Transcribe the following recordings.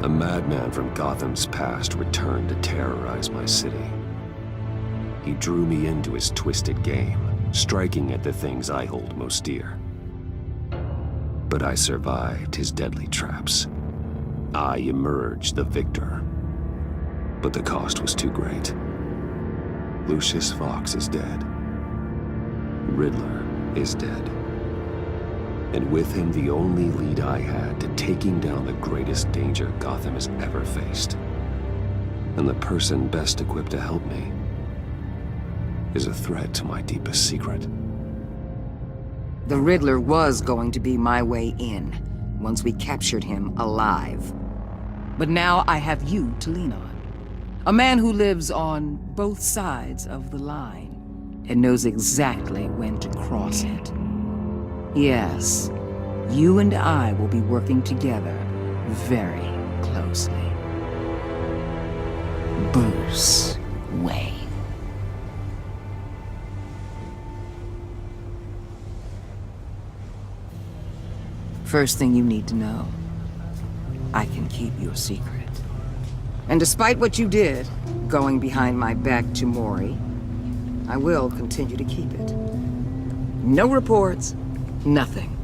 A madman from Gotham's past returned to terrorize my city. He drew me into his twisted game, striking at the things I hold most dear. But I survived his deadly traps. I emerged the victor. But the cost was too great. Lucius Fox is dead. Riddler is dead. And with him, the only lead I had to taking down the greatest danger Gotham has ever faced. And the person best equipped to help me is a threat to my deepest secret. The Riddler was going to be my way in, once we captured him alive. But now I have you to lean on. A man who lives on both sides of the line, and knows exactly when to cross it. Yes, you and I will be working together very closely. Bruce Wayne. First thing you need to know, I can keep your secret. And despite what you did, going behind my back to Mori, I will continue to keep it. No reports, nothing.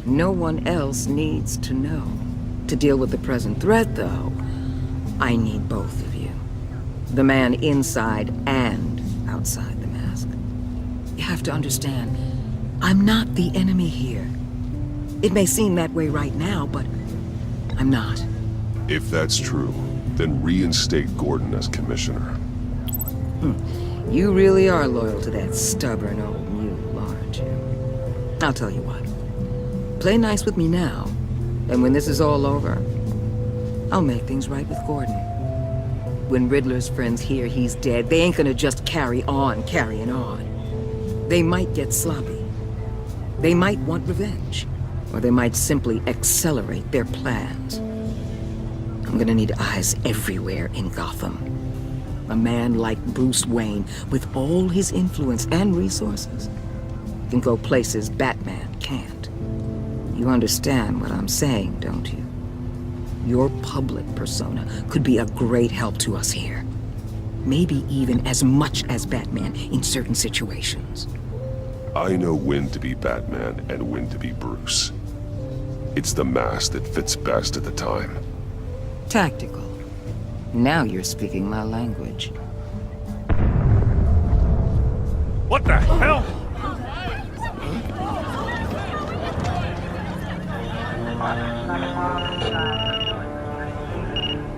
No one else needs to know. To deal with the present threat, though, I need both of you. The man inside and outside the mask. You have to understand, I'm not the enemy here. It may seem that way right now, but I'm not. If that's true, then reinstate Gordon as commissioner. You really are loyal to that stubborn old mule, aren't you? I'll tell you what. Play nice with me now, and when this is all over, I'll make things right with Gordon. When Riddler's friends hear he's dead, they ain't gonna just carry on carrying on. They might get sloppy. They might want revenge. Or they might simply accelerate their plans. I'm gonna need eyes everywhere in Gotham. A man like Bruce Wayne, with all his influence and resources, can go places Batman can't. You understand what I'm saying, don't you? Your public persona could be a great help to us here. Maybe even as much as Batman in certain situations. I know when to be Batman and when to be Bruce. It's the mask that fits best at the time. Tactical. Now you're speaking my language. What the hell?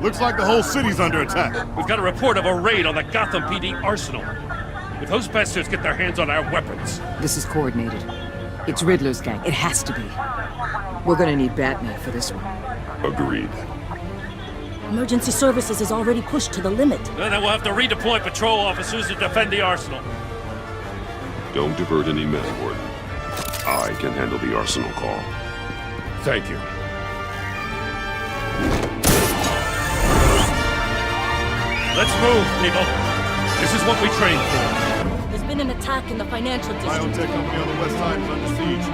Looks like the whole city's under attack. We've got a report of a raid on the Gotham PD arsenal. If those bastards get their hands on our weapons... This is coordinated. It's Riddler's gang. It has to be. We're gonna need Batman for this one. Agreed. Emergency services is already pushed to the limit. Then we'll have to redeploy patrol officers to defend the arsenal. Don't divert any men, Gordon. I can handle the arsenal call. Thank you. Let's move, people. This is what we trained for. There's been an attack in the financial district. Biotech company on the west side is under siege.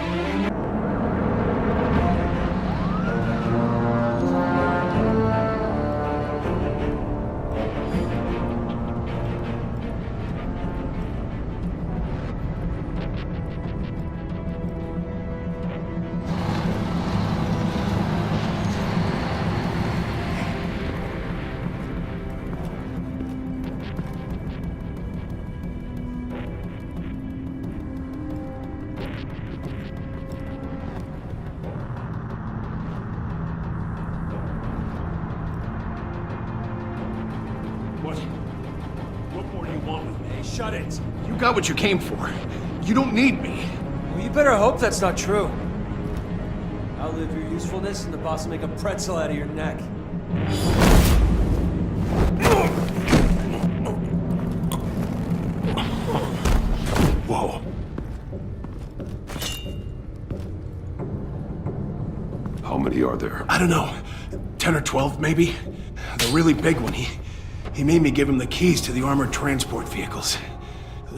What more do you want with me? Shut it! You got what you came for. You don't need me. Well, you better hope that's not true. Outlive your usefulness and the boss will make a pretzel out of your neck. Whoa. How many are there? I don't know. 10 or 12, maybe? The really big one, he made me give him the keys to the armored transport vehicles.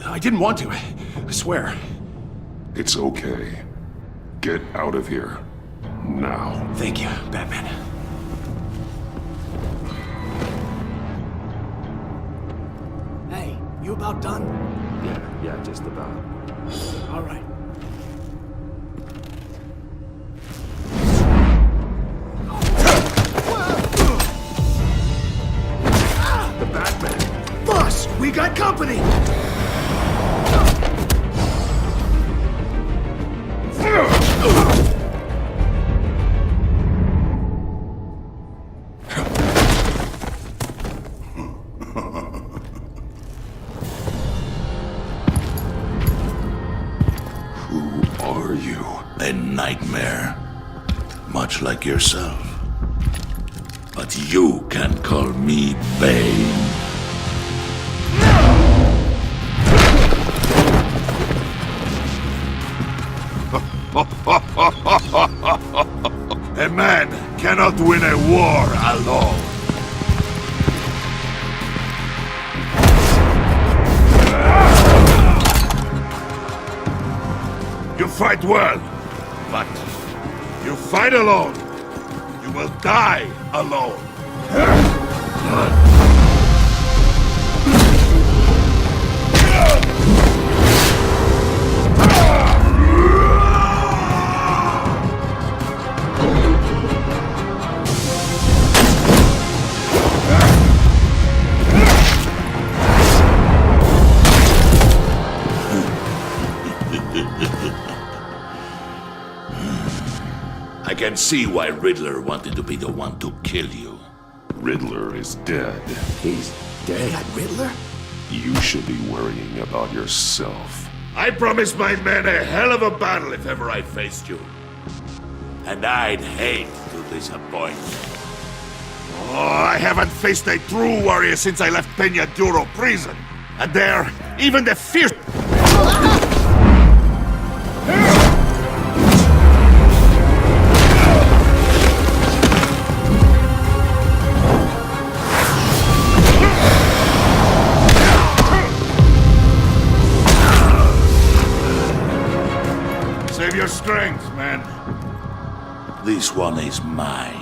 I didn't want to, I swear. It's okay. Get out of here. Now. Thank you, Batman. about done? Yeah, just about. All right. The Batman! Boss, we got company! Who are you? A nightmare. Much like yourself. But you can call me Bane. A man cannot win a war alone. You fight well, but you fight alone. You will die alone. I can see why Riddler wanted to be the one to kill you. Riddler is dead. He's dead. Riddler? You should be worrying about yourself. I promised my men a hell of a battle if ever I faced you. And I'd hate to disappoint you. Oh, I haven't faced a true warrior since I left Peña Duro prison. And there, even the fierce... Save your strength, man. This one is mine.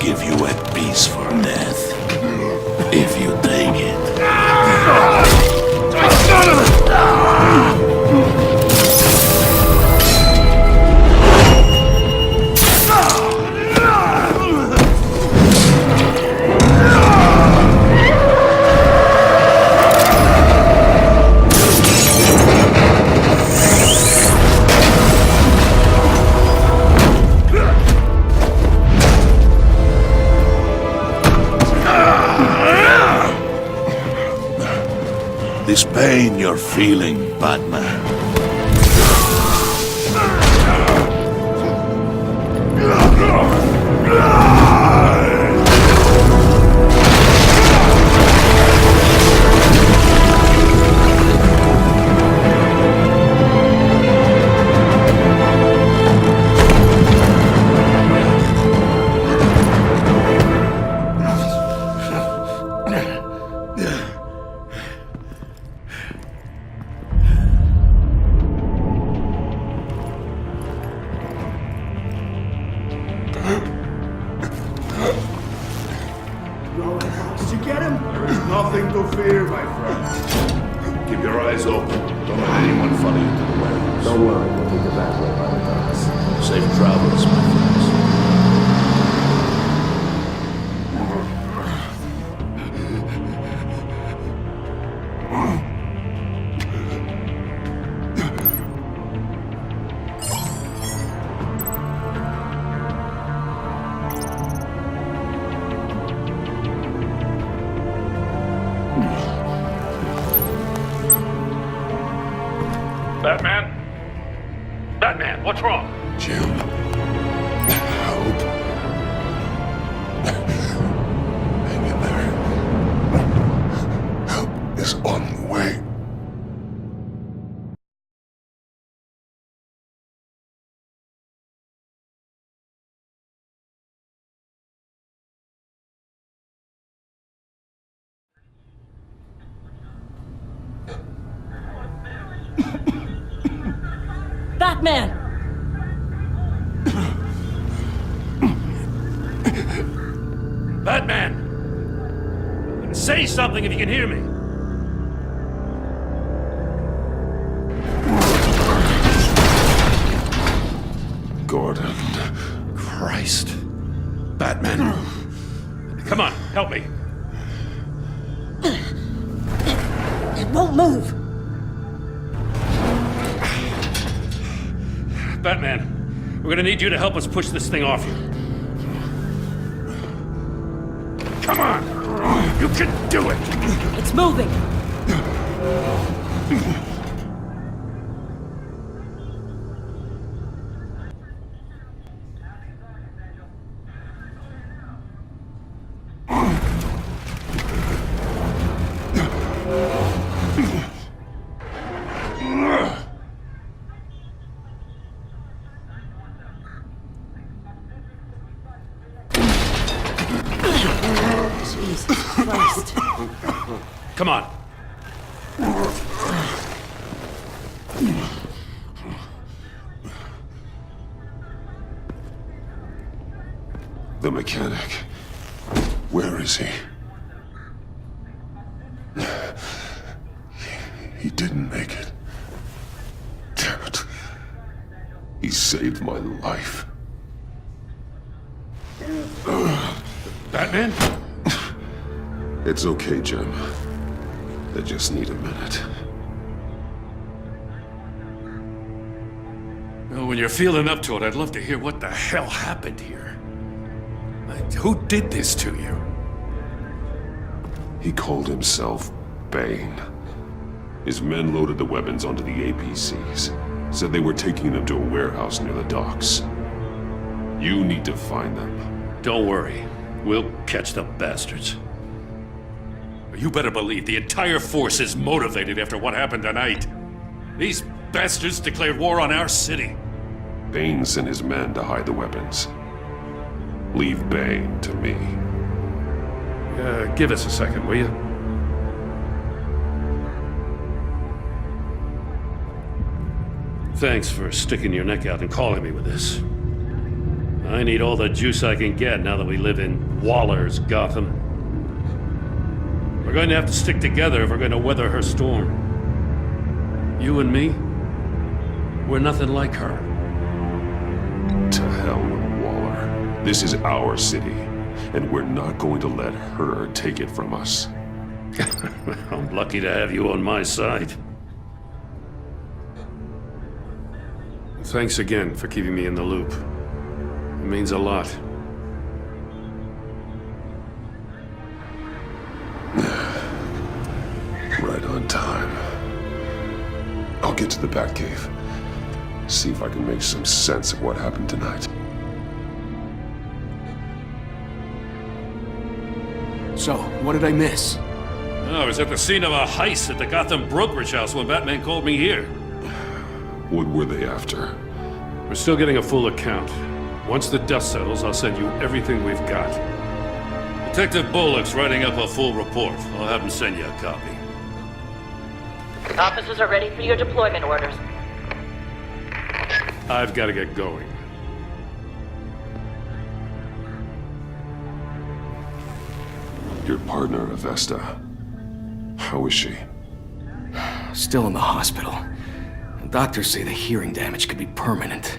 Give you a piece for death, if you take it. This pain you're feeling, Batman. Did you get him? There is nothing to fear, my friend. Keep your eyes open. Don't let anyone follow you to the warehouse. Don't worry, we'll take the back way by the docks. Safe travels, my friends. Batman? Batman, what's wrong? Jim. Help. is on the way. Batman! Batman! Say something if you can hear me. Gordon. Christ. Batman. Come on, help me. It won't move! Batman, we're gonna need you to help us push this thing off you. Come on! You can do it! It's moving! Jesus Christ. Come on. The mechanic. Where is he? He didn't make it. Damn it. He saved my life. Batman? It's okay, Jim. I just need a minute. Well, when you're feeling up to it, I'd love to hear what the hell happened here. Who did this to you? He called himself Bane. His men loaded the weapons onto the APCs. Said they were taking them to a warehouse near the docks. You need to find them. Don't worry. We'll catch the bastards. You better believe the entire force is motivated after what happened tonight. These bastards declared war on our city. Bane sent his men to hide the weapons. Leave Bane to me. Give us a second, will you? Thanks for sticking your neck out and calling me with this. I need all the juice I can get now that we live in Waller's Gotham. We're going to have to stick together if we're going to weather her storm. You and me, we're nothing like her. To hell with Waller. This is our city, and we're not going to let her take it from us. I'm lucky to have you on my side. Thanks again for keeping me in the loop. It means a lot. Right on time. I'll get to the Batcave. See if I can make some sense of what happened tonight. So, what did I miss? I was at the scene of a heist at the Gotham brokerage house when Batman called me here. What were they after? We're still getting a full account. Once the dust settles, I'll send you everything we've got. Detective Bullock's writing up a full report. I'll have him send you a copy. Officers are ready for your deployment orders. I've got to get going. Your partner, Avesta. How is she? Still in the hospital. Doctors say the hearing damage could be permanent.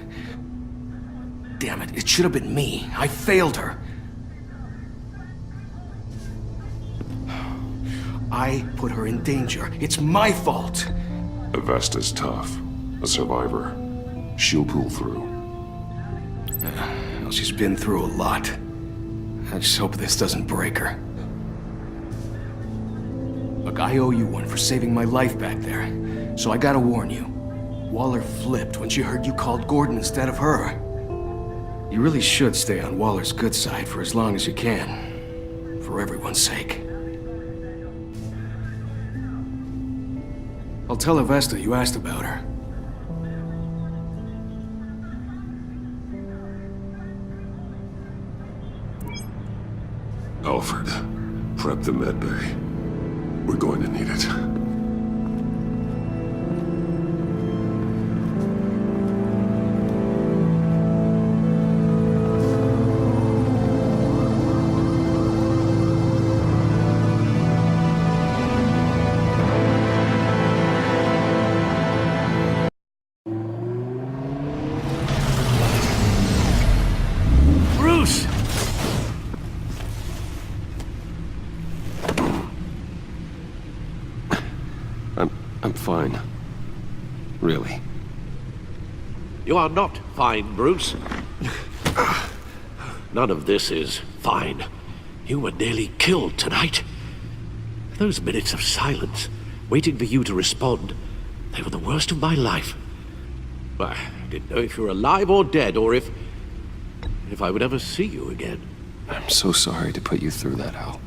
Damn it, it should have been me. I failed her. I put her in danger. It's my fault. Avesta's tough. A survivor. She'll pull through. Well, she's been through a lot. I just hope this doesn't break her. Look, I owe you one for saving my life back there. So I gotta warn you. Waller flipped when she heard you called Gordon instead of her. You really should stay on Waller's good side for as long as you can. For everyone's sake. I'll tell Avesta you asked about her. Alfred, prep the medbay. We're going to need it. Bruce! I'm fine. Really. You are not fine, Bruce. None of this is fine. You were nearly killed tonight. Those minutes of silence, waiting for you to respond, they were the worst of my life. I didn't know if you were alive or dead, or if I would ever see you again. I'm so sorry to put you through that, Al.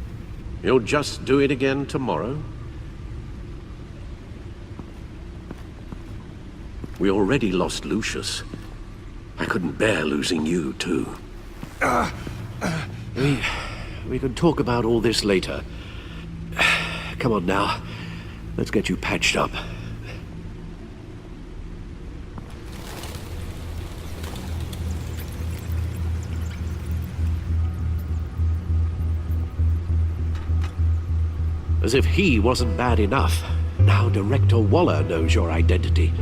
You'll just do it again tomorrow? We already lost Lucius. I couldn't bear losing you, too. We can talk about all this later. Come on now. Let's get you patched up. As if he wasn't bad enough, now Director Waller knows your identity.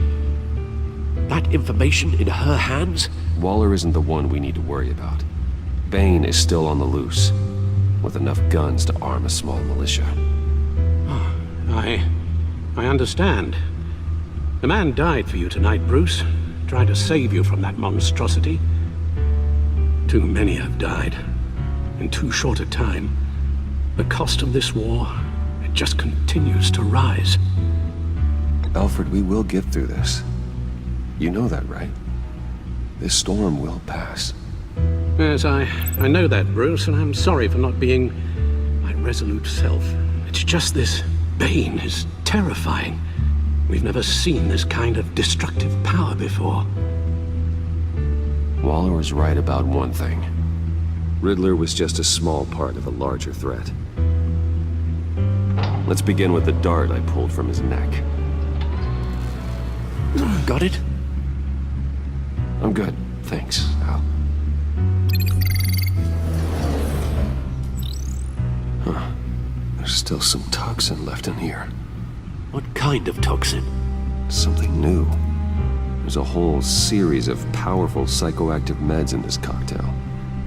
That information in her hands? Waller isn't the one we need to worry about. Bane is still on the loose, with enough guns to arm a small militia. Oh, I understand. The man died for you tonight, Bruce. Tried to save you from that monstrosity. Too many have died. In too short a time. The cost of this war, it just continues to rise. Alfred, we will get through this. You know that, right? This storm will pass. Yes, I know that, Bruce, and I'm sorry for not being my resolute self. It's just this Bane is terrifying. We've never seen this kind of destructive power before. Waller was right about one thing. Riddler was just a small part of a larger threat. Let's begin with the dart I pulled from his neck. Got it? I'm good, thanks, Al. Huh. There's still some toxin left in here. What kind of toxin? Something new. There's a whole series of powerful psychoactive meds in this cocktail.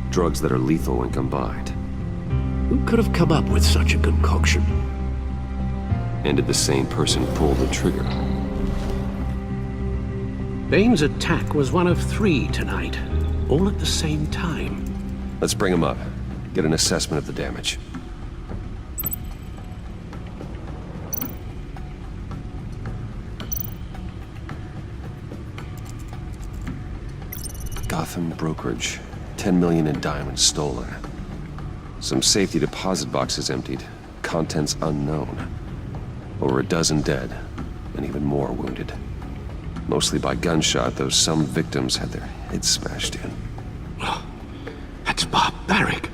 Drugs that are lethal when combined. Who could have come up with such a concoction? And did the same person pull the trigger? Bane's attack was one of 3 tonight, all at the same time. Let's bring him up. Get an assessment of the damage. Gotham brokerage. 10 million in diamonds stolen. Some safety deposit boxes emptied. Contents unknown. Over a dozen dead, and even more wounded. Mostly by gunshot, though some victims had their heads smashed in. Oh, that's barbaric.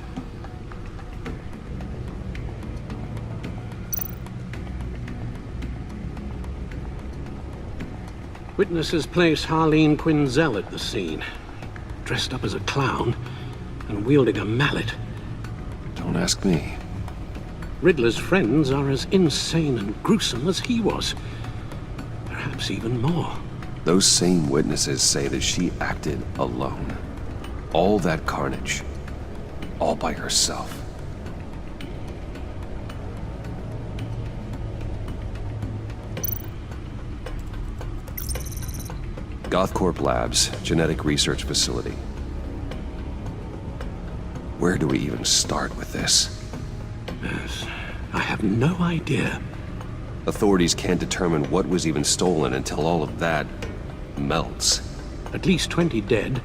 Witnesses place Harleen Quinzel at the scene, dressed up as a clown and wielding a mallet. Don't ask me. Riddler's friends are as insane and gruesome as he was. Perhaps even more. Those same witnesses say that she acted alone. All that carnage. All by herself. Gothcorp Labs, genetic research facility. Where do we even start with this? Yes, I have no idea. Authorities can't determine what was even stolen until all of that melts. At least 20 dead,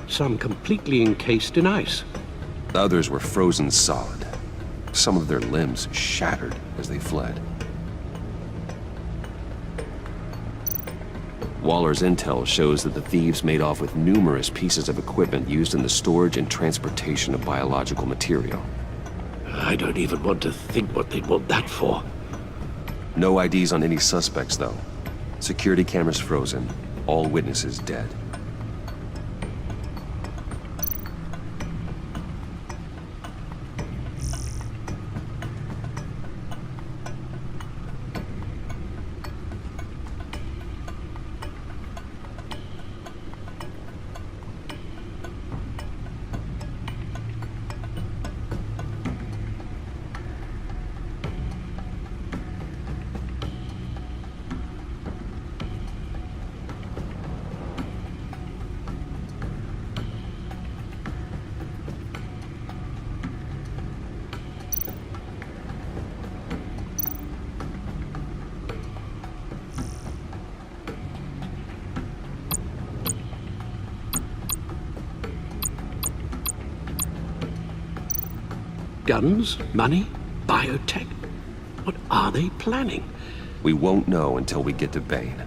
some completely encased in ice. Others were frozen solid. Some of their limbs shattered as they fled. Waller's intel shows that the thieves made off with numerous pieces of equipment used in the storage and transportation of biological material. I don't even want to think what they'd want that for. No IDs on any suspects, though. Security cameras frozen. All witnesses dead. Guns? Money? Biotech? What are they planning? We won't know until we get to Bane.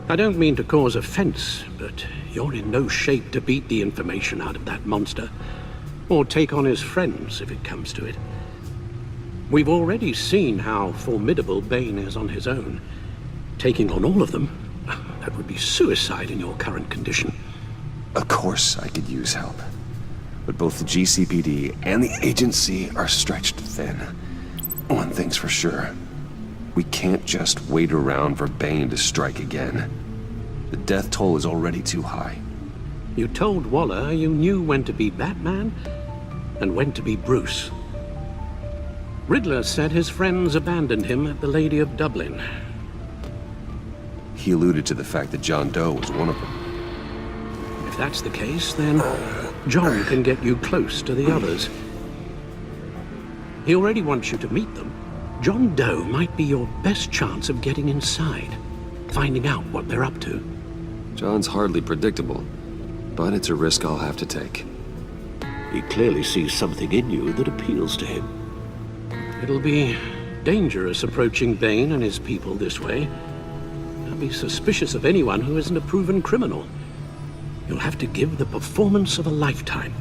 I don't mean to cause offense, but you're in no shape to beat the information out of that monster, or take on his friends if it comes to it. We've already seen how formidable Bane is on his own. Taking on all of them, that would be suicide in your current condition. Of course I could use help. But both the GCPD and the agency are stretched thin. One thing's for sure. We can't just wait around for Bane to strike again. The death toll is already too high. You told Waller you knew when to be Batman and when to be Bruce. Riddler said his friends abandoned him at the Lady of Dublin. He alluded to the fact that John Doe was one of them. If that's the case, then John can get you close to the others. He already wants you to meet them. John Doe might be your best chance of getting inside, finding out what they're up to. John's hardly predictable, but it's a risk I'll have to take. He clearly sees something in you that appeals to him. It'll be dangerous approaching Bane and his people this way. I'll be suspicious of anyone who isn't a proven criminal. You'll have to give the performance of a lifetime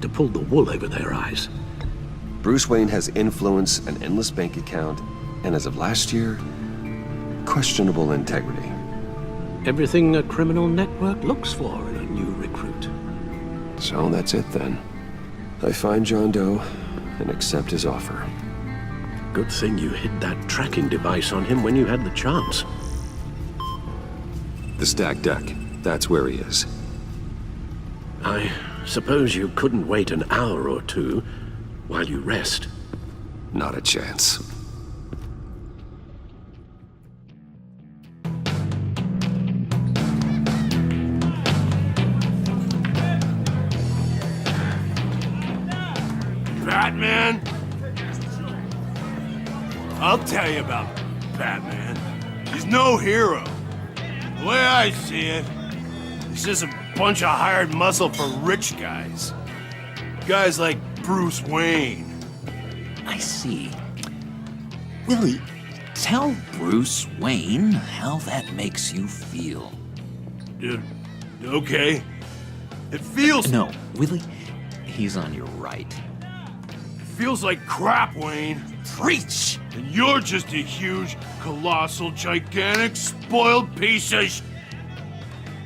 to pull the wool over their eyes. Bruce Wayne has influence, an endless bank account, and as of last year, questionable integrity. Everything a criminal network looks for in a new recruit. So that's it then. I find John Doe and accept his offer. Good thing you hid that tracking device on him when you had the chance. The stacked deck. That's where he is. I suppose you couldn't wait an hour or two while you rest. Not a chance. Batman? I'll tell you about Batman. He's no hero. The way I see it, he's just a bunch of hired muscle for rich guys. Guys like Bruce Wayne. I see. Willie, tell Bruce Wayne how that makes you feel. Okay. It feels... No, Willie, he's on your right. It feels like crap, Wayne. Preach! And you're just a huge, colossal, gigantic, spoiled piece of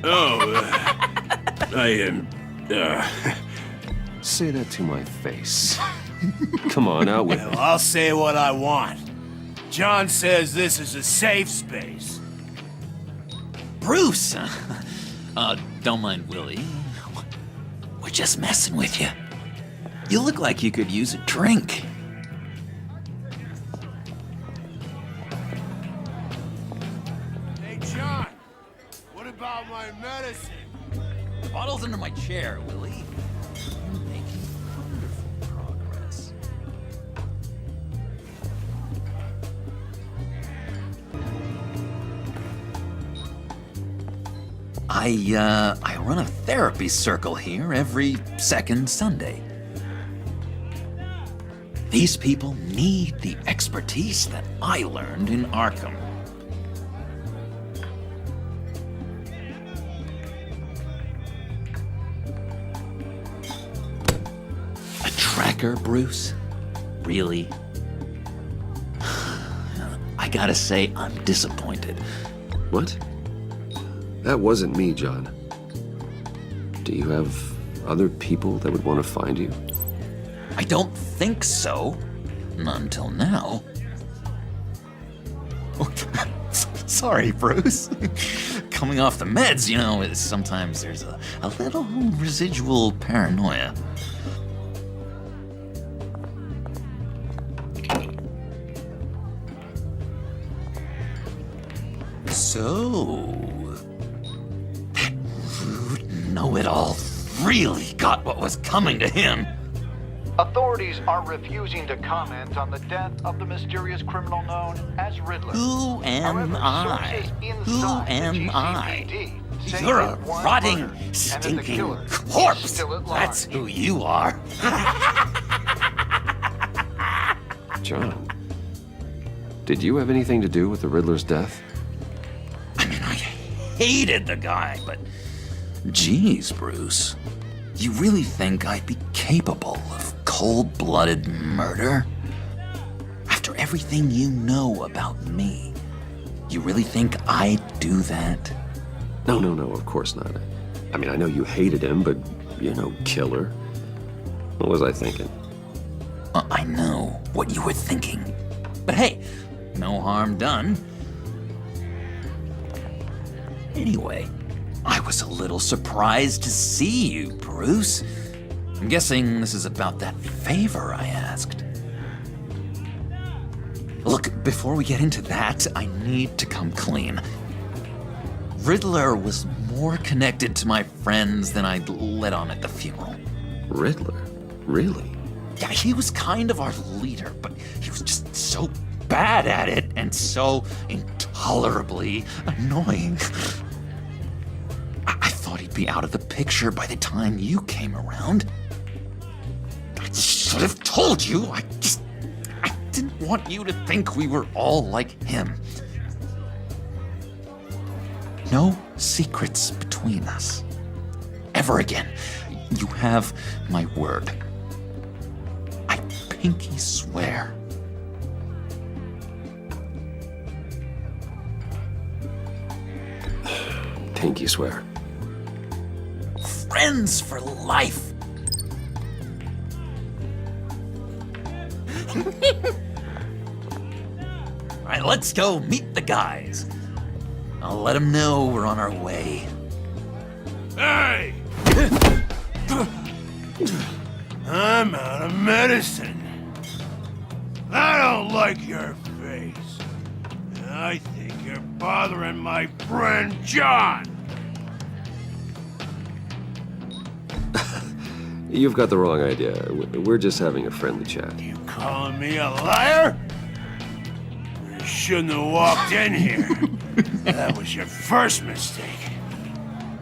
I am... Say that to my face. Come on, out with it. I'll say what I want. John says this is a safe space. Bruce! Don't mind Willie. We're just messing with you. You look like you could use a drink. Hey, John. What about my medicine? The bottle's under my chair, Willie. You're making wonderful progress. I run a therapy circle here every second Sunday. These people need the expertise that I learned in Arkham. hacker, Bruce? Really? I gotta say, I'm disappointed. What? That wasn't me, John. Do you have other people that would want to find you? I don't think so. Not until now. Sorry, Bruce. Coming off the meds, you know, sometimes there's a little residual paranoia. So, that rude know-it-all really got what was coming to him. Authorities are refusing to comment on the death of the mysterious criminal known as Riddler. Who am I? Who am I? You're a rotting, stinking corpse. That's who you are. John, did you have anything to do with the Riddler's death? I mean, I hated the guy, but geez, Bruce. You really think I'd be capable of cold-blooded murder? After everything you know about me, you really think I'd do that? No, of course not. I mean, I know you hated him, but, you know, killer. What was I thinking? I know what you were thinking. But hey, no harm done. Anyway, I was a little surprised to see you, Bruce. I'm guessing this is about that favor I asked. Look, before we get into that, I need to come clean. Riddler was more connected to my friends than I'd let on at the funeral. Riddler? Really? Yeah, he was kind of our leader, but he was just so bad at it and so intolerably annoying. I thought he'd be out of the picture by the time you came around. I should have told you. I didn't want you to think we were all like him. No secrets between us. Ever again. You have my word. I pinky swear. Pinky swear. Friends for life. All right, let's go meet the guys. I'll let them know we're on our way. Hey! I'm out of medicine. I don't like your face. I think you're bothering my friend John. You've got the wrong idea. We're just having a friendly chat. You calling me a liar? You shouldn't have walked in here. That was your first mistake.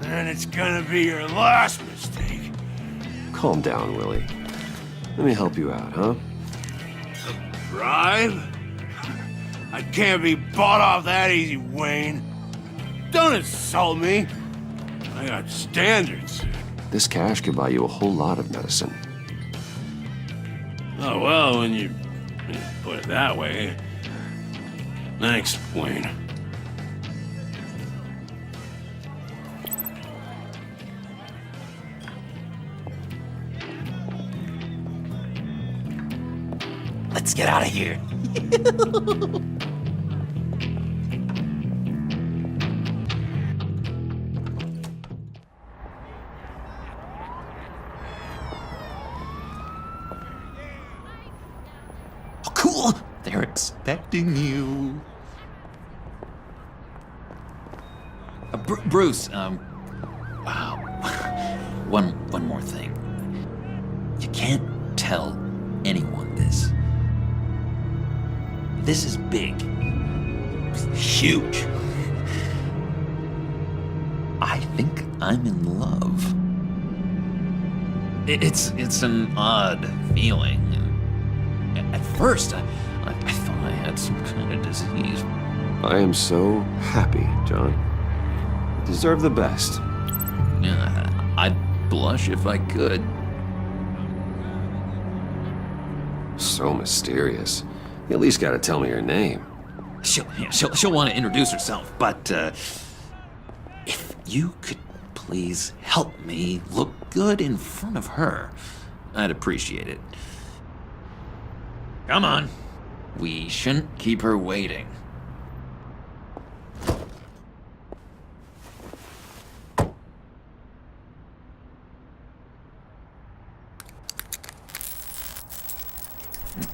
And it's gonna be your last mistake. Calm down, Willie. Let me help you out, huh? A bribe? I can't be bought off that easy, Wayne. Don't insult me. I got standards. This cash could buy you a whole lot of medicine. Oh, well, when you put it that way. Thanks, Wayne. Let's get out of here. Oh, cool. They're expecting you. Bruce, wow. One more thing. You can't tell anyone this. This is big. Huge. I think I'm in love. It's an odd feeling. At first, I thought I had some kind of disease. I am so happy, John. You deserve the best. Yeah, I'd blush if I could. So mysterious. You at least gotta tell me her name. She'll want to introduce herself, but if you could please help me look good in front of her, I'd appreciate it. Come on. We shouldn't keep her waiting.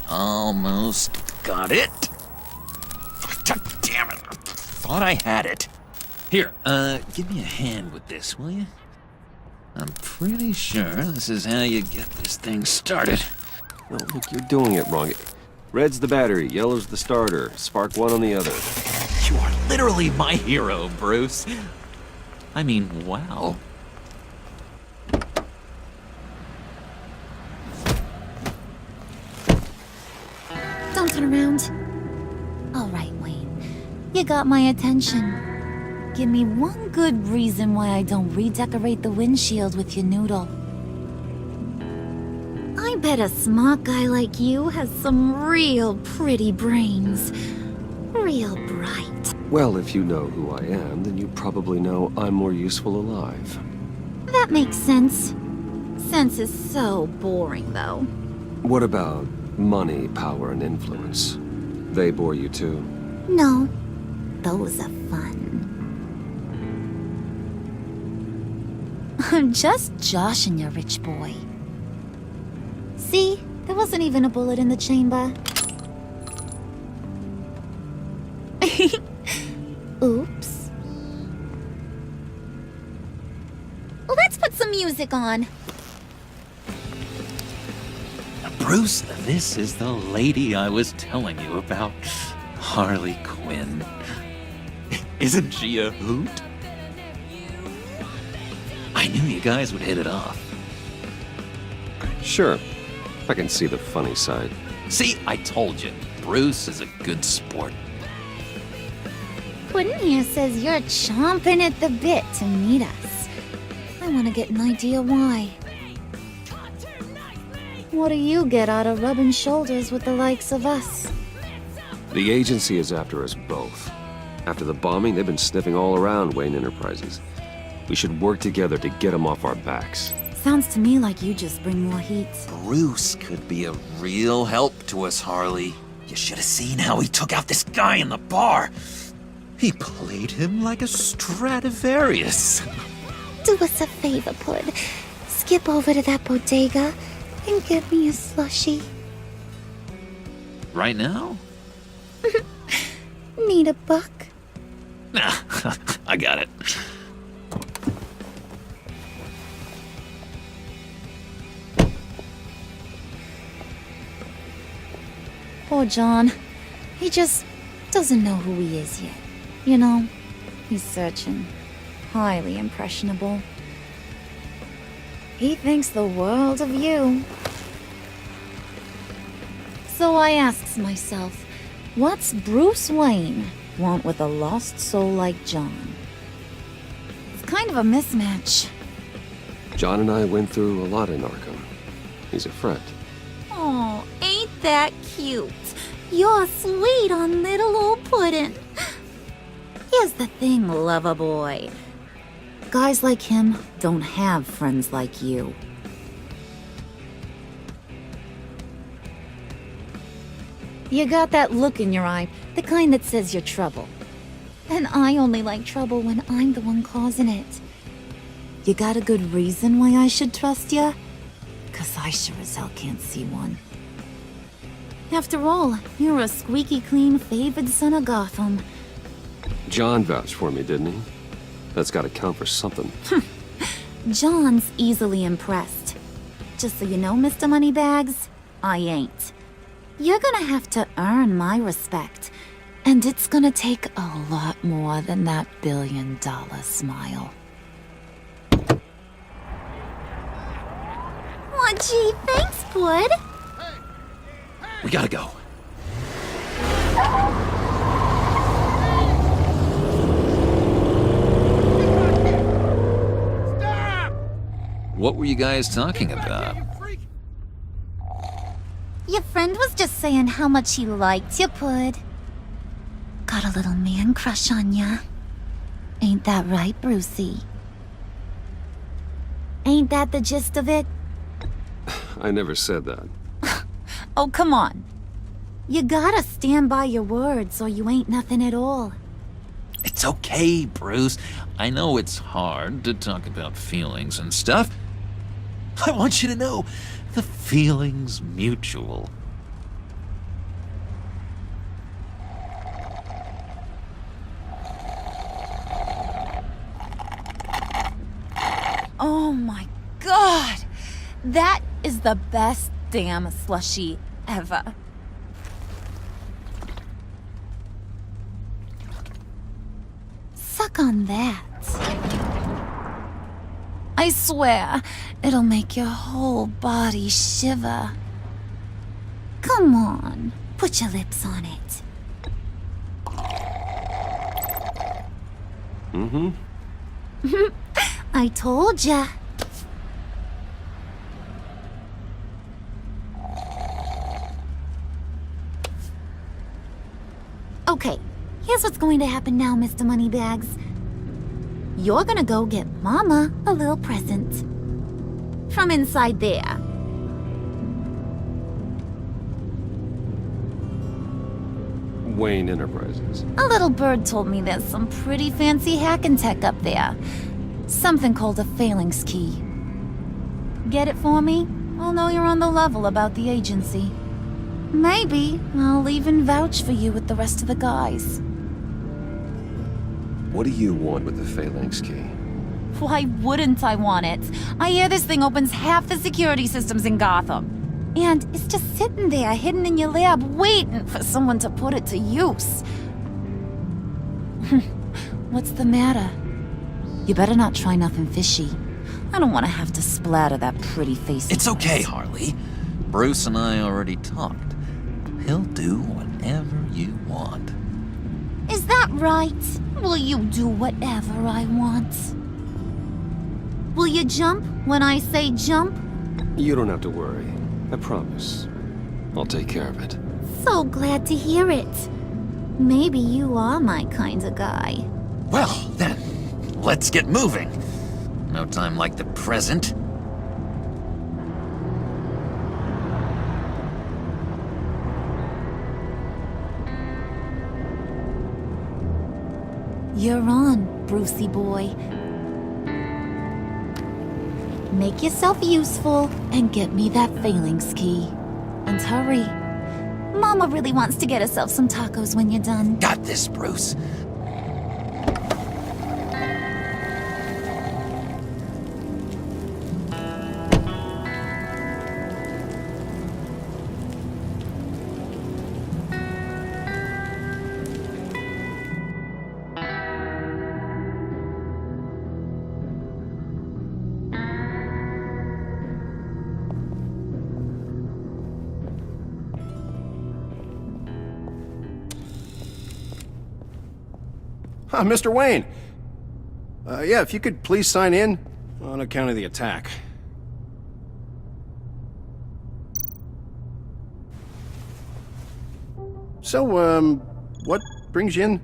Almost got it. Damn it. Thought I had it. Here, give me a hand with this, will you? I'm pretty sure this is how you get this thing started. No, look, you're doing it wrong. Red's the battery, yellow's the starter. Spark one on the other. You are literally my hero, Bruce. I mean, wow. Don't turn around. All right, Wayne. You got my attention. Give me one good reason why I don't redecorate the windshield with your noodle. I bet a smart guy like you has some real pretty brains. Real bright. Well, if you know who I am, then you probably know I'm more useful alive. That makes sense. Sense is so boring, though. What about money, power, and influence? They bore you too? No. Those are fun. I'm just joshing you, rich boy. See? There wasn't even a bullet in the chamber. Oops. Let's put some music on. Bruce, this is the lady I was telling you about. Harley Quinn. Isn't she a hoot? I knew you guys would hit it off. Sure. I can see the funny side. See, I told you. Bruce is a good sport. Puddin' here says you're chomping at the bit to meet us. I want to get an idea why. What do you get out of rubbing shoulders with the likes of us? The agency is after us both. After the bombing, they've been sniffing all around Wayne Enterprises. We should work together to get them off our backs. Sounds to me like you just bring more heat. Bruce could be a real help to us, Harley. You should have seen how he took out this guy in the bar. He played him like a Stradivarius. Do us a favor, Pud. Skip over to that bodega and get me a slushie. Right now? Need a buck? Nah, I got it. Poor John. He just doesn't know who he is yet. You know, he's searching. Highly impressionable. He thinks the world of you. So I asks myself, what's Bruce Wayne want with a lost soul like John? It's kind of a mismatch. John and I went through a lot in Arkham. He's a friend. Oh, ain't that cute? You're sweet on little old Puddin'. Here's the thing, lover boy. Guys like him don't have friends like you. You got that look in your eye, the kind that says you're trouble. And I only like trouble when I'm the one causing it. You got a good reason why I should trust you? 'Cause I sure as hell can't see one. After all, you're a squeaky clean favored son of Gotham. John vouched for me, didn't he? That's gotta count for something. John's easily impressed. Just so you know, Mr. Moneybags, I ain't. You're gonna have to earn my respect. And it's gonna take a lot more than that billion-dollar smile. Aw, gee, thanks, Bud. We gotta go. What were you guys talking about? Your friend was just saying how much he liked you, Pud. Got a little man crush on ya. Ain't that right, Brucey? Ain't that the gist of it? I never said that. Oh, come on. You gotta stand by your words or you ain't nothing at all. It's okay, Bruce. I know it's hard to talk about feelings and stuff. I want you to know, the feeling's mutual. Oh my god! That is the best damn slushie ever. Suck on that. I swear, it'll make your whole body shiver. Come on, put your lips on it. Mm-hmm. I told ya. Okay, here's what's going to happen now, Mr. Moneybags. You're gonna go get Mama a little present. From inside there. Wayne Enterprises. A little bird told me there's some pretty fancy hacking tech up there. Something called a phalanx key. Get it for me? I'll know you're on the level about the agency. Maybe I'll even vouch for you with the rest of the guys. What do you want with the phalanx key? Why wouldn't I want it? I hear this thing opens half the security systems in Gotham. And it's just sitting there, hidden in your lab, waiting for someone to put it to use. What's the matter? You better not try nothing fishy. I don't want to have to splatter that pretty face. It's okay, Harley. Bruce and I already talked. He'll do whatever you want. Is that right? Will you do whatever I want? Will you jump when I say jump? You don't have to worry. I promise. I'll take care of it. So glad to hear it. Maybe you are my kind of guy. Well, then, let's get moving. No time like the present. You're on, Brucey boy. Make yourself useful and get me that phalanx key. And hurry. Mama really wants to get herself some tacos when you're done. Got this, Bruce. Mr. Wayne. Yeah, if you could please sign in on account of the attack. So, what brings you in?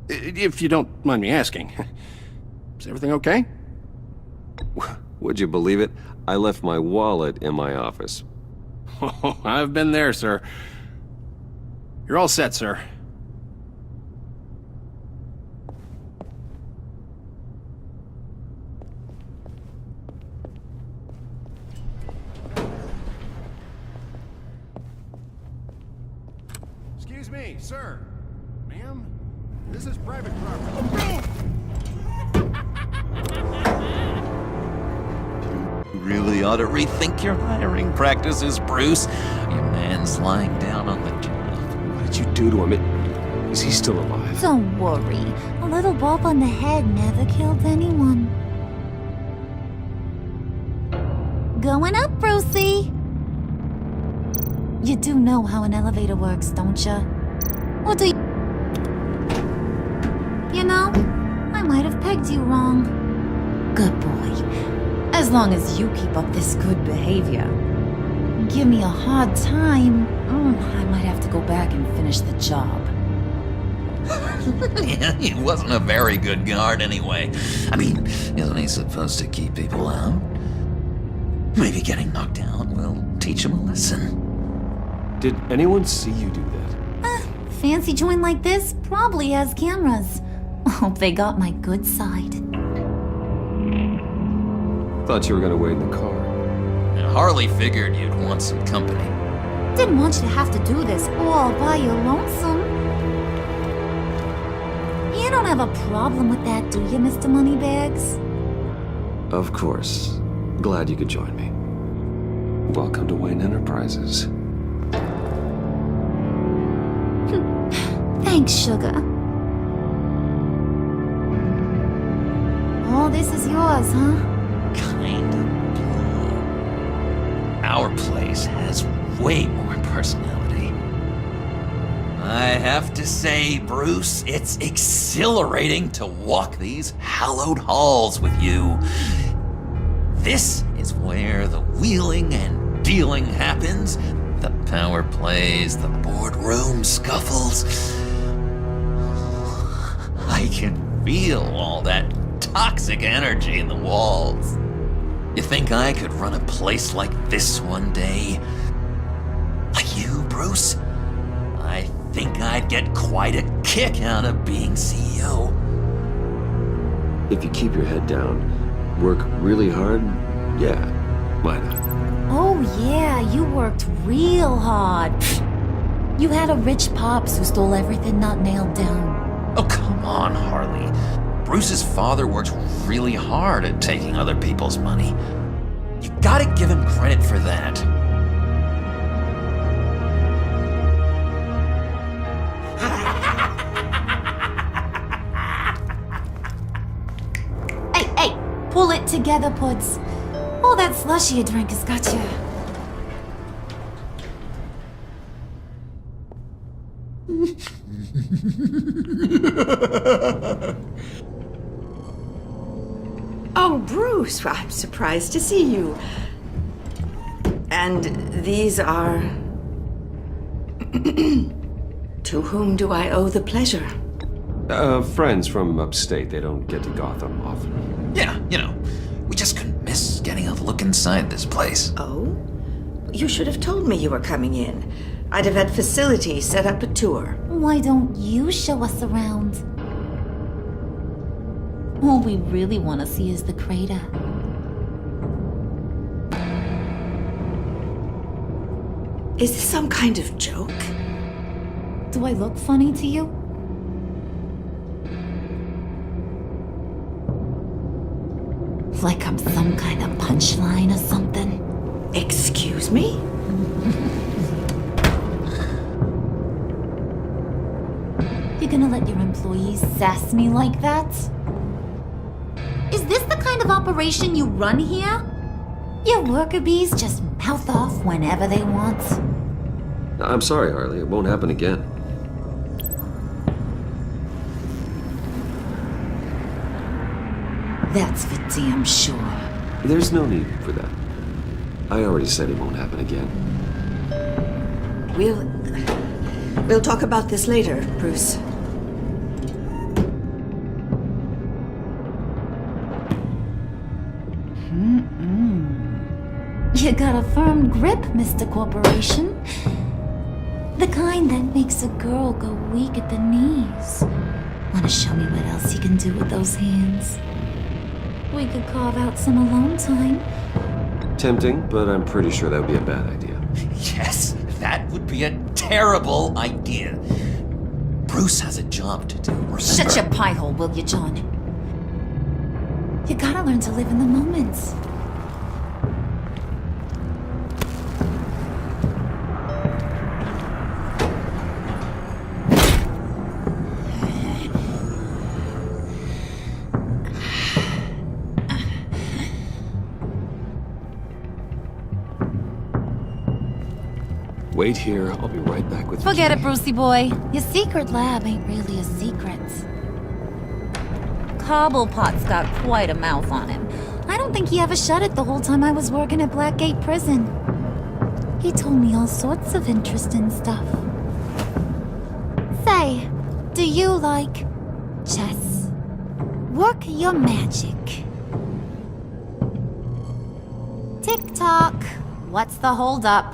If you don't mind me asking. Is everything okay? Would you believe it? I left my wallet in my office. Oh, I've been there, sir. You're all set, sir. Excuse me, sir. Ma'am, this is private property. You really ought to rethink your hiring practices, Bruce. Your man's lying down on the job. What did you do to him? Is he still alive? Don't worry. A little bump on the head never killed anyone. Going up, Brucey. You do know how an elevator works, don't you? Or do you... You know, I might have pegged you wrong. Good boy. As long as you keep up this good behavior. give me a hard time, I might have to go back and finish the job. Yeah, he wasn't a very good guard anyway. I mean, isn't he supposed to keep people out? Maybe getting knocked down will teach him a lesson. Did anyone see you do that? Fancy joint like this probably has cameras. Hope they got my good side. Thought you were gonna wait in the car. And Harley figured you'd want some company. Didn't want you to have to do this all by your lonesome. You don't have a problem with that, do you, Mr. Moneybags? Of course. Glad you could join me. Welcome to Wayne Enterprises. Thanks, sugar. All this is yours, huh? Kind of blue. Our place has way more personality. I have to say, Bruce, it's exhilarating to walk these hallowed halls with you. This is where the wheeling and dealing happens, the power plays, the boardroom scuffles. I can feel all that toxic energy in the walls. You think I could run a place like this one day? Like you, Bruce? I think I'd get quite a kick out of being CEO. If you keep your head down, work really hard, yeah, why not? Oh yeah, you worked real hard. You had a rich pops who stole everything not nailed down. Oh, come on, Harley. Bruce's father worked really hard at taking other people's money. You gotta give him credit for that. Hey, pull it together, Puds. All that slushy you drank has got you. Oh, Bruce, I'm surprised to see you. And these are... To whom do I owe the pleasure? Friends from upstate. They don't get to Gotham often. Yeah, you know, we just couldn't miss getting a look inside this place. Oh? You should have told me you were coming in. I'd have had facilities set up a tour. Why don't you show us around? All we really want to see is the crater. Is this some kind of joke? Do I look funny to you? Like I'm some kind of punchline or something? Excuse me? You gonna let your employees sass me like that? Is this the kind of operation you run here? Your worker bees just mouth off whenever they want. I'm sorry, Harley. It won't happen again. That's for damn sure. There's no need for that. I already said it won't happen again. We'll talk about this later, Bruce. You got a firm grip, Mr. Corporation. The kind that makes a girl go weak at the knees. Wanna show me what else you can do with those hands? We could carve out some alone time. Tempting, but I'm pretty sure that would be a bad idea. Yes, that would be a terrible idea. Bruce has a job to do, remember? Shut your pie hole, will you, John? You gotta learn to live in the moment. Wait here. I'll be right back with you. Forget it, Brucey boy. Your secret lab ain't really a secret. Cobblepot's got quite a mouth on him. I don't think he ever shut it the whole time I was working at Blackgate Prison. He told me all sorts of interesting stuff. Say, do you like chess? Work your magic. Tick-tock. What's the holdup?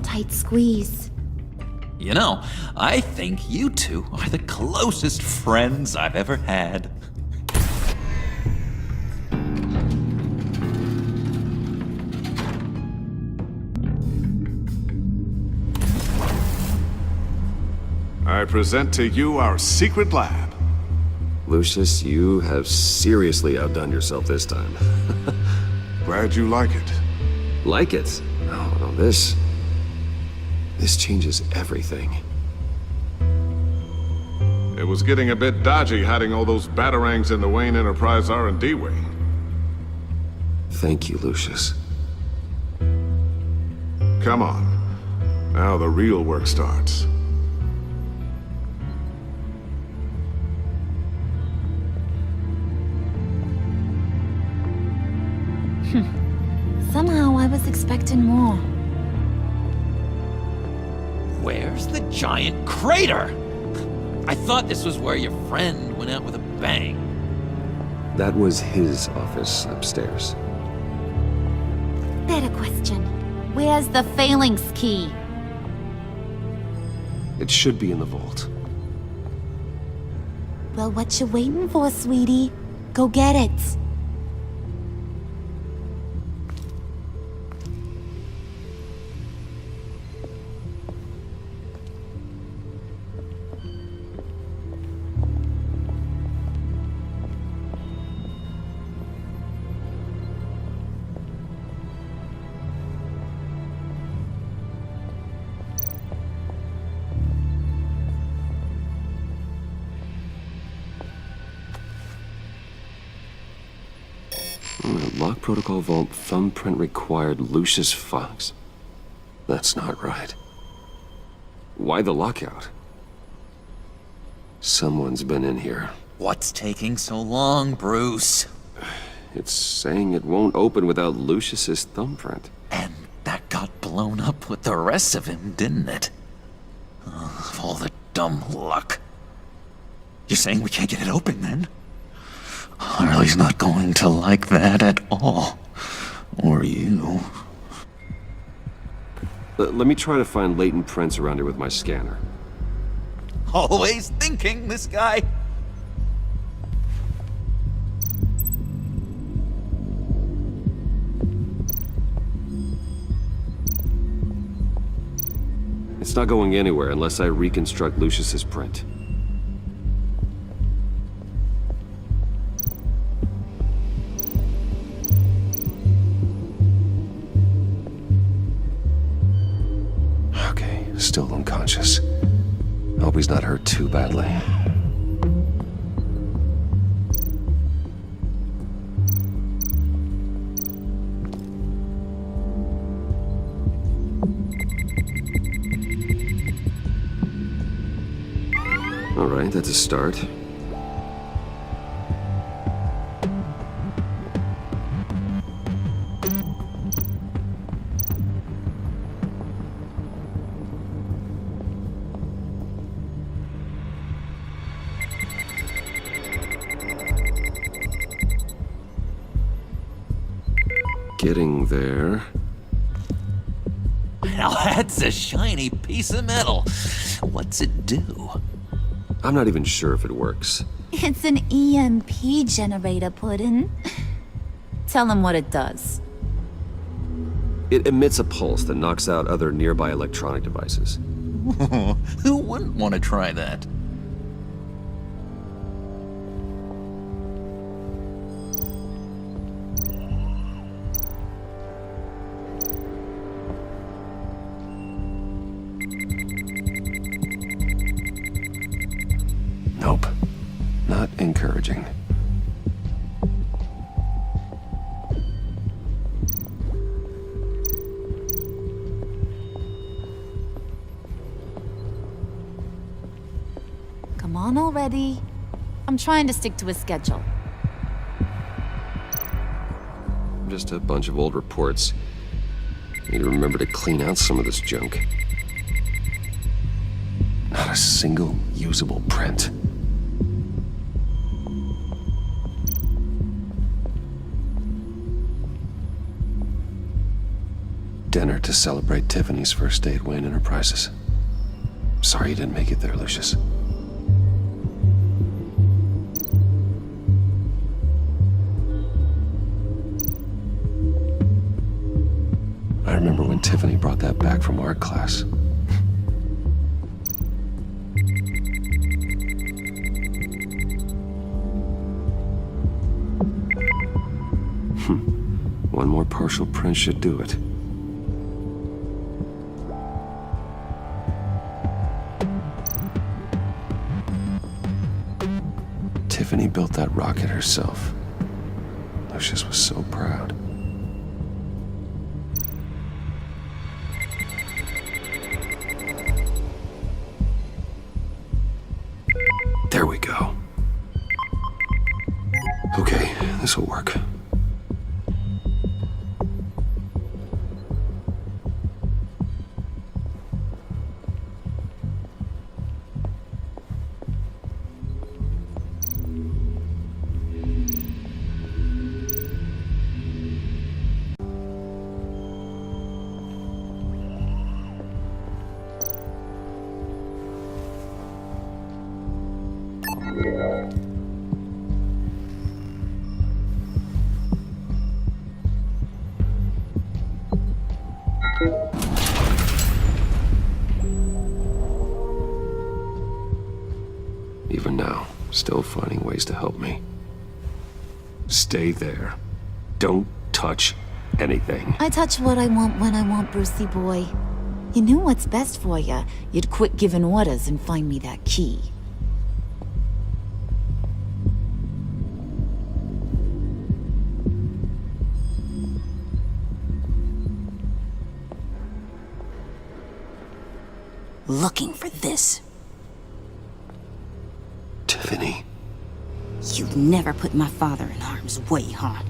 Tight squeeze. You know, I think you two are the closest friends I've ever had. I present to you our secret lab. Lucius, you have seriously outdone yourself this time. Glad you like it. Like it? Oh, no, this changes everything. It was getting a bit dodgy hiding all those batarangs in the Wayne Enterprise R&D wing. Thank you, Lucius. Come on. Now the real work starts. Somehow I was expecting more. Where's the giant crater? I thought this was where your friend went out with a bang. That was his office upstairs. Better question. Where's the phalanx key? It should be in the vault. Well, what you waiting for, sweetie? Go get it. Lock protocol vault thumbprint required Lucius Fox. That's not right. Why the lockout? Someone's been in here. What's taking so long, Bruce? It's saying it won't open without Lucius's thumbprint. And that got blown up with the rest of him, didn't it? Oh, all the dumb luck. You're saying we can't get it open, then? Harley's not going to like that at all. Or you. Let me try to find latent prints around here with my scanner. Always thinking, this guy. It's not going anywhere unless I reconstruct Lucius's print. Okay, still unconscious. Hope he's not hurt too badly. All right, that's a start. Getting there. Now that's a shiny piece of metal. What's it do? I'm not even sure if it works. It's an EMP generator, Puddin'. Tell him what it does. It emits a pulse that knocks out other nearby electronic devices. Who wouldn't want to try that? Nope. Not encouraging. on already. I'm trying to stick to a schedule. Just a bunch of old reports. Need to remember to clean out some of this junk. Not a single usable print. Dinner to celebrate Tiffany's first day at Wayne Enterprises. Sorry you didn't make it there, Lucius. I remember when Tiffany brought that back from art class. One more partial print should do it. Tiffany built that rocket herself. Lucius was so proud. There we go. Okay, this will work. Even now, still finding ways to help me. Stay there. Don't touch anything. I touch what I want when I want, Brucey boy. You knew what's best for you. You'd quit giving orders and find me that key. Looking for this. Tiffany. You've never put my father in harm's way, huh?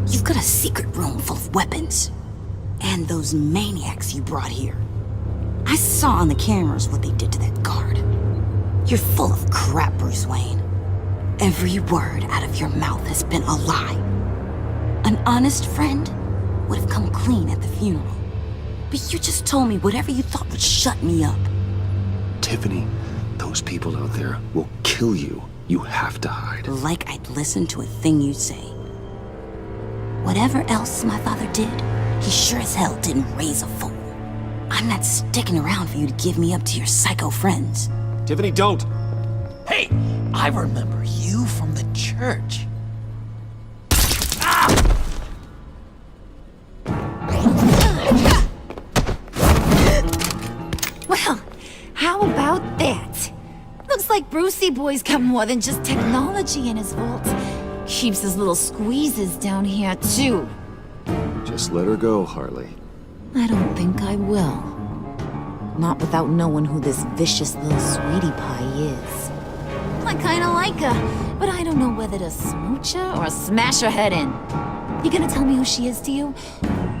You've got a secret room full of weapons. And those maniacs you brought here. I saw on the cameras what they did to that guard. You're full of crap, Bruce Wayne. Every word out of your mouth has been a lie. An honest friend would have come clean at the funeral. But you just told me whatever you thought would shut me up. Tiffany, those people out there will kill you. You have to hide. Like I'd listen to a thing you say. Whatever else my father did, he sure as hell didn't raise a fool. I'm not sticking around for you to give me up to your psycho friends. Tiffany, don't! Hey, I remember you from the church. Well, how about that? Looks like Brucey boy's got more than just technology in his vault. Keeps his little squeezes down here, too. Just let her go, Harley. I don't think I will. Not without knowing who this vicious little sweetie pie is. I kinda like her, but I don't know whether to smooch her or smash her head in. You gonna tell me who she is to you?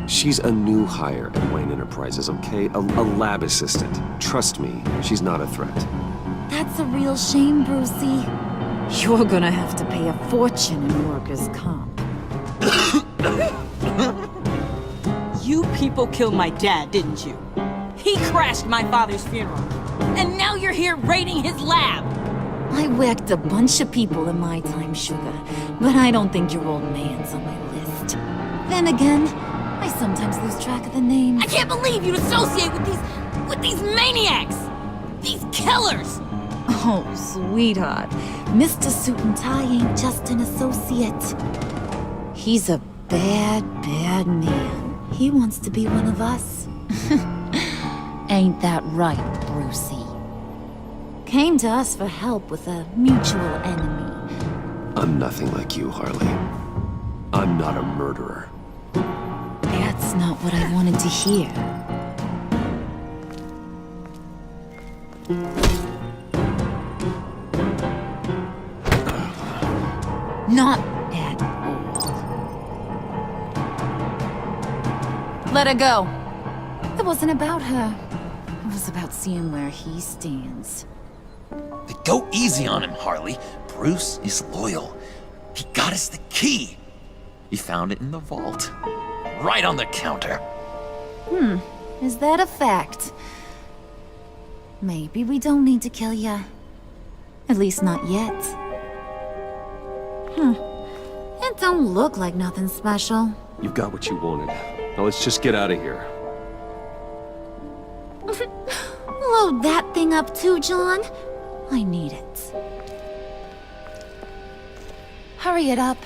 She's a new hire at Wayne Enterprises, okay? A lab assistant. Trust me, she's not a threat. That's a real shame, Brucey. You're gonna have to pay a fortune in workers' comp. You people killed my dad, didn't you? He crashed my father's funeral. And now you're here raiding his lab! I whacked a bunch of people in my time, Sugar, but I don't think your old man's on my list. Then again, I sometimes lose track of the names. I can't believe you'd associate with these maniacs! These killers! Oh, sweetheart. Mr. Suit and Tie ain't just an associate. He's a bad, bad man. He wants to be one of us. Ain't that right, Brucey? Came to us for help with a mutual enemy. I'm nothing like you, Harley. I'm not a murderer. That's not what I wanted to hear. not at all. Let her go. It wasn't about her. It was about seeing where he stands. Go easy on him, Harley. Bruce is loyal. He got us the key. He found it in the vault. Right on the counter. Is that a fact? Maybe we don't need to kill ya. At least not yet. It don't look like nothing special. You've got what you wanted. Now let's just get out of here. Load that thing up too, John. I need it. Hurry it up.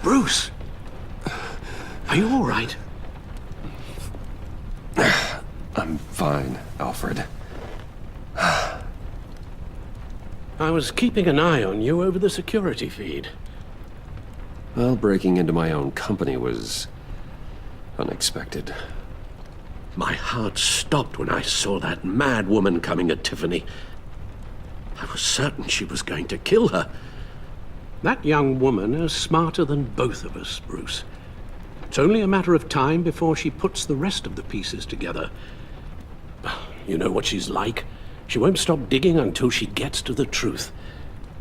Bruce! Are you all right? I'm fine, Alfred. I was keeping an eye on you over the security feed. Well, breaking into my own company was unexpected. My heart stopped when I saw that mad woman coming at Tiffany. I was certain she was going to kill her. That young woman is smarter than both of us, Bruce. It's only a matter of time before she puts the rest of the pieces together. You know what she's like. She won't stop digging until she gets to the truth.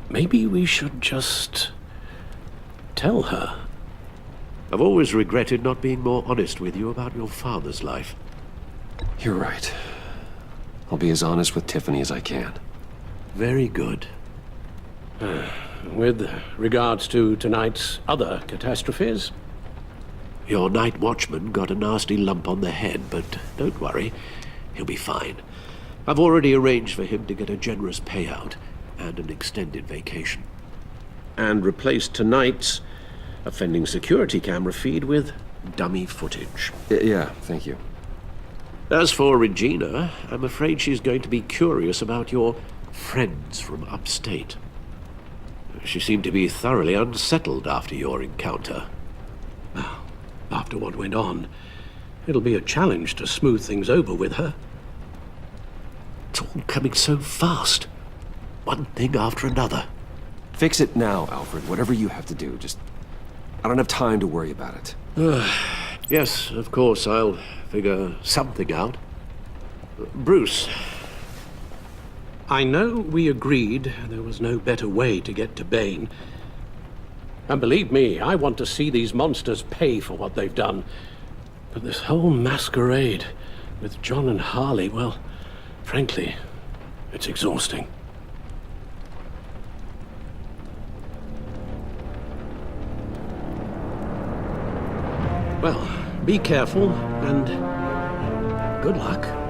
Maybe we should just tell her. I've always regretted not being more honest with you about your father's life. You're right. I'll be as honest with Tiffany as I can. Very good. With regards to tonight's other catastrophes? Your night watchman got a nasty lump on the head, but don't worry. He'll be fine. I've already arranged for him to get a generous payout and an extended vacation. And replaced tonight's offending security camera feed with dummy footage. Yeah, thank you. As for Regina, I'm afraid she's going to be curious about your friends from upstate. She seemed to be thoroughly unsettled after your encounter. Well, after what went on, it'll be a challenge to smooth things over with her. It's all coming so fast. One thing after another. Fix it now, Alfred. Whatever you have to do. I don't have time to worry about it. Yes, of course, I'll figure something out. Bruce. I know we agreed there was no better way to get to Bane. And believe me, I want to see these monsters pay for what they've done. But this whole masquerade with John and Harley, well, frankly, it's exhausting. Well, be careful and good luck.